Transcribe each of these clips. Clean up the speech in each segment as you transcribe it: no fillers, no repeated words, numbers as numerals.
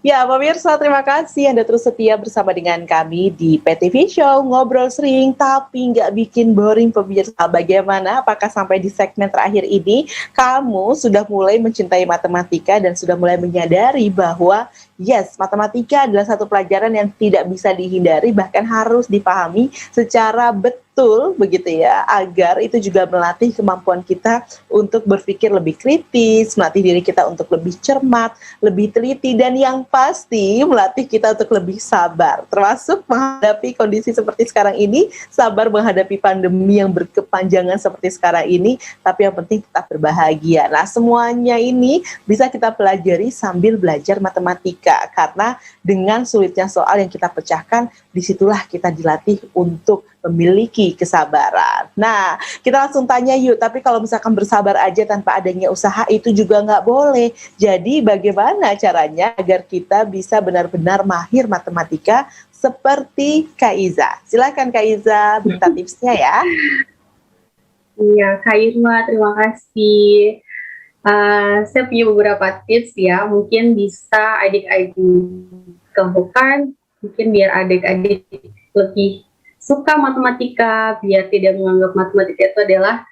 Ya, pemirsa, terima kasih Anda terus setia bersama dengan kami di PTV Show, ngobrol sering tapi nggak bikin boring pemirsa. Bagaimana? Apakah sampai di segmen terakhir ini kamu sudah mulai mencintai matematika dan sudah mulai menyadari bahwa yes, matematika adalah satu pelajaran yang tidak bisa dihindari, bahkan harus dipahami secara betul begitu ya, agar itu juga melatih kemampuan kita untuk berpikir lebih kritis, melatih diri kita untuk lebih cermat, lebih teliti, dan yang pasti melatih kita untuk lebih sabar, termasuk menghadapi kondisi seperti sekarang ini, sabar menghadapi pandemi yang berkepanjangan seperti sekarang ini, tapi yang penting tetap berbahagia. Nah, semuanya ini bisa kita pelajari sambil belajar matematika, karena dengan sulitnya soal yang kita pecahkan, disitulah kita dilatih untuk memiliki kesabaran. Nah, kita langsung tanya yuk, tapi kalau misalkan bersabar aja tanpa adanya usaha itu juga nggak boleh. Jadi bagaimana caranya agar kita bisa benar-benar mahir matematika seperti Kak Iza? Silakan Kak Iza, minta tipsnya ya. Iya, Kak Irma, terima kasih. Saya punya beberapa tips ya, mungkin bisa adik-adik lakukan, mungkin biar adik-adik lebih suka matematika, biar tidak menganggap matematika itu adalah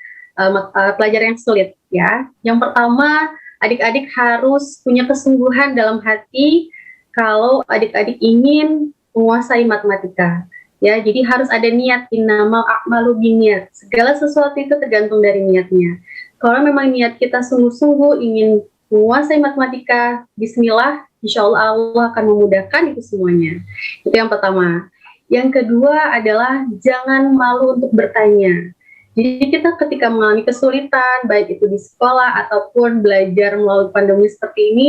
pelajaran yang sulit ya. Yang pertama, adik-adik harus punya kesungguhan dalam hati kalau adik-adik ingin menguasai matematika. Ya, jadi harus ada niat, innamal a'malu binniyat. Segala sesuatu itu tergantung dari niatnya. Kalau memang niat kita sungguh-sungguh ingin menguasai matematika, bismillah, insya Allah Allah akan memudahkan itu semuanya. Itu yang pertama. Yang kedua adalah jangan malu untuk bertanya. Jadi kita ketika mengalami kesulitan, baik itu di sekolah ataupun belajar melalui pandemi seperti ini,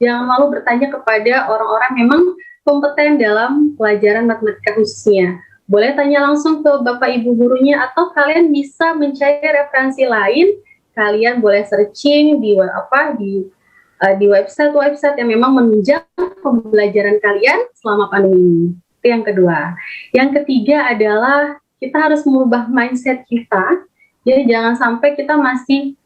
jangan malu bertanya kepada orang-orang memang kompeten dalam pelajaran matematika khususnya. Boleh tanya langsung ke Bapak Ibu gurunya atau kalian bisa mencari referensi lain. Kalian boleh searching di website-website yang memang menunjang pembelajaran kalian selama pandemi ini. Itu yang kedua. Yang ketiga adalah kita harus merubah mindset kita. Jadi jangan sampai kita masih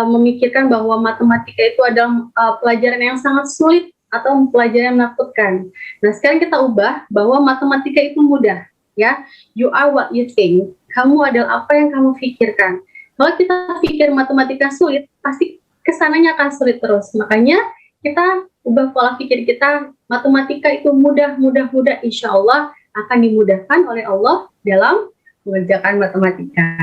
memikirkan bahwa matematika itu adalah pelajaran yang sangat sulit atau pelajaran yang menakutkan. Nah, sekarang kita ubah bahwa matematika itu mudah, ya. You are what you think. Kamu adalah apa yang kamu pikirkan. Kalau kita pikir matematika sulit, pasti kesananya akan sulit terus. Makanya kita ubah pola pikir kita, matematika itu mudah, insya Allah akan dimudahkan oleh Allah dalam mengerjakan matematika.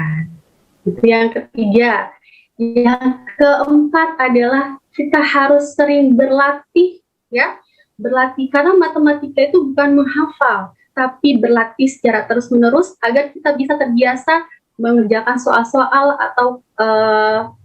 Itu yang ketiga. Yang keempat adalah kita harus sering berlatih, ya. Berlatih, karena matematika itu bukan menghafal, tapi berlatih secara terus-menerus agar kita bisa terbiasa mengerjakan soal-soal atau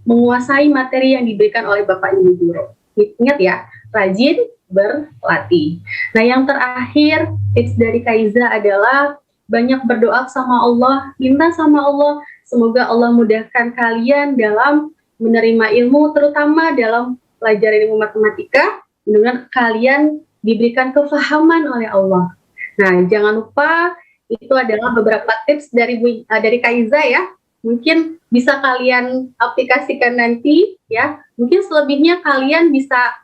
menguasai materi yang diberikan oleh Bapak Ibu guru. Ingat ya, rajin berlatih. Nah, yang terakhir tips dari Kaiza adalah banyak berdoa sama Allah, minta sama Allah, semoga Allah mudahkan kalian dalam menerima ilmu, terutama dalam pelajaran ilmu matematika, dengan kalian diberikan kefahaman oleh Allah. Nah, jangan lupa itu adalah beberapa tips dari Kaiza ya. Mungkin bisa kalian aplikasikan nanti ya. Mungkin selebihnya kalian bisa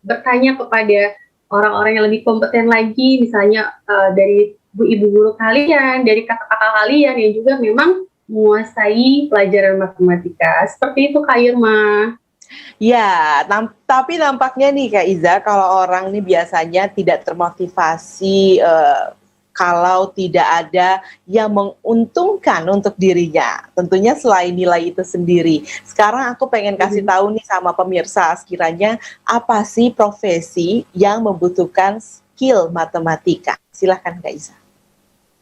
bertanya kepada orang-orang yang lebih kompeten lagi, misalnya dari ibu guru kalian, dari kakak-kakak kalian yang juga memang menguasai pelajaran matematika. Seperti itu Kak Irma. Ya, tapi nampaknya nih Kak Iza, kalau orang nih biasanya tidak termotivasi kalau tidak ada yang menguntungkan untuk dirinya. Tentunya selain nilai itu sendiri. Sekarang aku pengen kasih tahu nih sama pemirsa, sekiranya apa sih profesi yang membutuhkan skill matematika? Silahkan Kak Iza.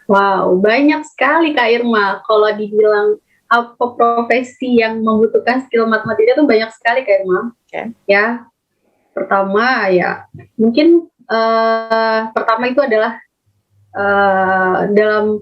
Wow, banyak sekali Kak Irma. Kalau dibilang apa profesi yang membutuhkan skill matematika itu banyak sekali Kak Irma. Okay. Ya, pertama ya mungkin pertama itu adalah dalam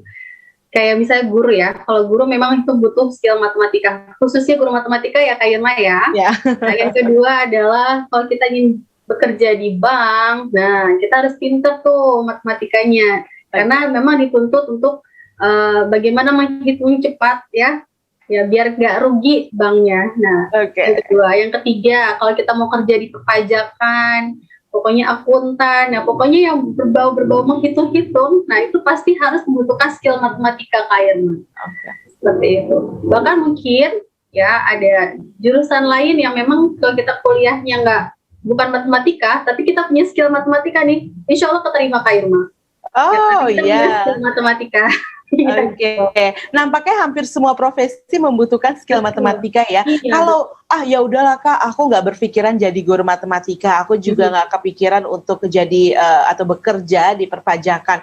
kayak misalnya guru ya. Kalau guru memang itu butuh skill matematika, khususnya guru matematika ya Kak Irma ya. Nah, yang kedua adalah kalau kita ingin bekerja di bank, nah kita harus pintar tuh matematikanya, karena memang dituntut untuk bagaimana menghitung cepat ya. ya biar nggak rugi banknya. Nah, yang kedua, yang ketiga, kalau kita mau kerja di perpajakan, pokoknya akuntan, ya pokoknya yang berbau menghitung-hitung, nah itu pasti harus membutuhkan skill matematika kayaknya. Seperti itu. Bahkan mungkin ya ada jurusan lain yang memang kalau kita kuliahnya bukan matematika, tapi kita punya skill matematika nih, insya Allah keterima Kak Irma. Oh iya. Skill matematika. Oke. Nampaknya hampir semua profesi membutuhkan skill matematika ya. Kalau ya udahlah Kak, aku nggak berpikiran jadi guru matematika, aku juga nggak kepikiran untuk jadi atau bekerja di perpajakan.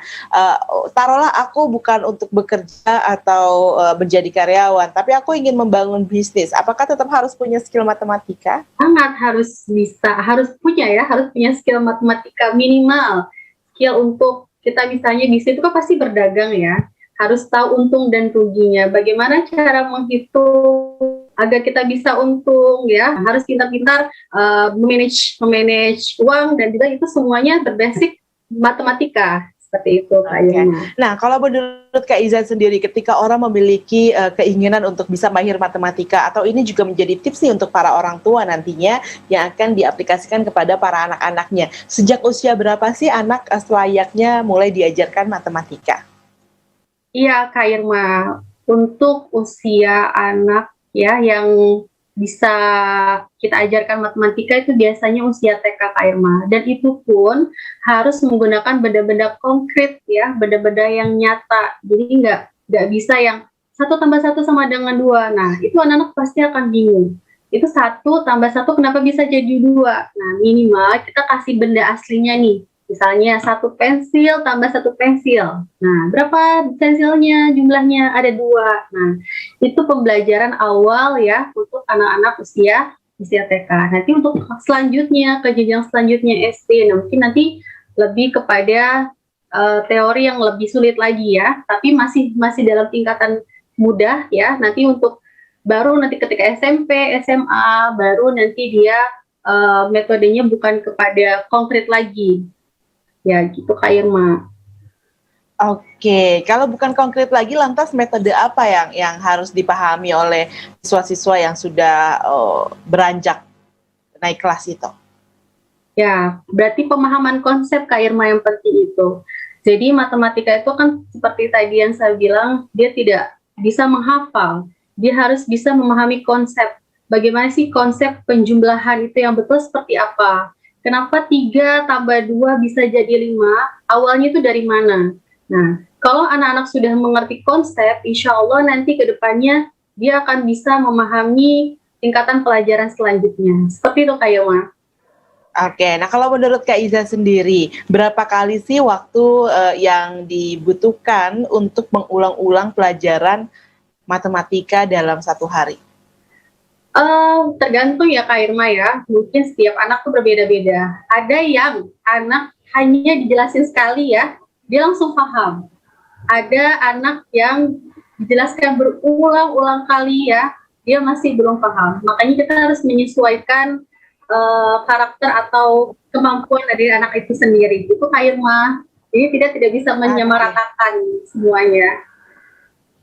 Taruhlah aku bukan untuk bekerja atau menjadi karyawan, tapi aku ingin membangun bisnis. Apakah tetap harus punya skill matematika? Sangat harus punya skill matematika minimal. Skill untuk kita misalnya bisnis itu kan pasti berdagang ya. Harus tahu untung dan ruginya. Bagaimana cara menghitung agar kita bisa untung ya. Harus pintar-pintar memanage uang, dan juga itu semuanya berbasic matematika. Seperti itu kayaknya. Nah, kalau menurut Kak Iza sendiri, ketika orang memiliki keinginan untuk bisa mahir matematika, atau ini juga menjadi tips nih untuk para orang tua nantinya yang akan diaplikasikan kepada para anak-anaknya. Sejak usia berapa sih anak selayaknya mulai diajarkan matematika? Iya Kak Irma, untuk usia anak ya yang bisa kita ajarkan matematika itu biasanya usia TK Kak Irma, dan itu pun harus menggunakan benda-benda konkret ya, benda-benda yang nyata. Jadi nggak bisa yang 1 tambah 1 sama dengan 2. Nah itu anak-anak pasti akan bingung. Itu 1 tambah 1 kenapa bisa jadi 2? Nah minimal kita kasih benda aslinya nih. Misalnya 1 pensil tambah 1 pensil. Nah, berapa pensilnya? Jumlahnya ada 2. Nah, itu pembelajaran awal ya untuk anak-anak usia TK. Nanti untuk selanjutnya, ke jenjang selanjutnya SD, nah, mungkin nanti lebih kepada teori yang lebih sulit lagi ya, tapi masih dalam tingkatan mudah ya. Nanti untuk baru nanti ketika SMP, SMA, baru nanti dia metodenya bukan kepada konkret lagi. Ya gitu Kak Irma. Oke, kalau bukan konkret lagi, lantas metode apa yang harus dipahami oleh siswa-siswa yang sudah beranjak naik kelas itu? Ya, berarti pemahaman konsep Kak Irma yang penting itu. Jadi matematika itu kan seperti tadi yang saya bilang, dia tidak bisa menghafal, dia harus bisa memahami konsep. Bagaimana sih konsep penjumlahan itu yang betul seperti apa? Kenapa 3 tambah 2 bisa jadi 5? Awalnya itu dari mana? Nah, kalau anak-anak sudah mengerti konsep, insya Allah nanti ke depannya dia akan bisa memahami tingkatan pelajaran selanjutnya. Seperti itu Kak Yoma. Oke, nah kalau menurut Kak Iza sendiri, berapa kali sih waktu yang dibutuhkan untuk mengulang-ulang pelajaran matematika dalam 1 hari? Tergantung ya Kak Irma ya, mungkin setiap anak tuh berbeda-beda. Ada yang anak hanya dijelasin sekali ya, dia langsung paham. Ada anak yang dijelaskan berulang-ulang kali ya, dia masih belum paham. Makanya kita harus menyesuaikan karakter atau kemampuan dari anak itu sendiri. Itu Kak Irma, jadi tidak bisa menyamaratakan semuanya.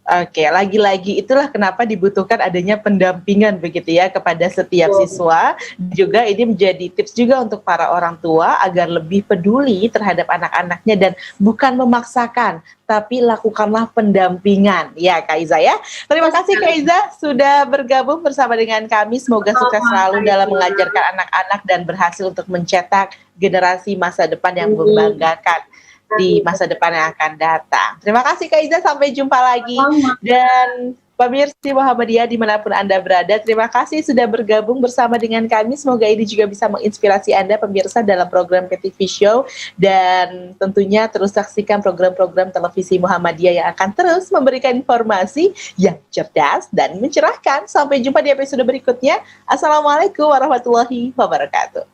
Oke, lagi-lagi itulah kenapa dibutuhkan adanya pendampingan begitu ya kepada setiap siswa. Juga ini menjadi tips juga untuk para orang tua agar lebih peduli terhadap anak-anaknya dan bukan memaksakan, tapi lakukanlah pendampingan. Ya Kak Iza ya. Terima kasih Kak Iza sudah bergabung bersama dengan kami. Semoga sukses selalu dalam mengajarkan anak-anak dan berhasil untuk mencetak generasi masa depan yang membanggakan di masa depan yang akan datang. Terima kasih Kak Iza, sampai jumpa lagi. Dan pemirsa Muhammadiyah dimanapun Anda berada, terima kasih sudah bergabung bersama dengan kami. Semoga ini juga bisa menginspirasi Anda pemirsa dalam program PTV Show. Dan tentunya terus saksikan program-program televisi Muhammadiyah yang akan terus memberikan informasi yang cerdas dan mencerahkan. Sampai jumpa di episode berikutnya. Assalamualaikum warahmatullahi wabarakatuh.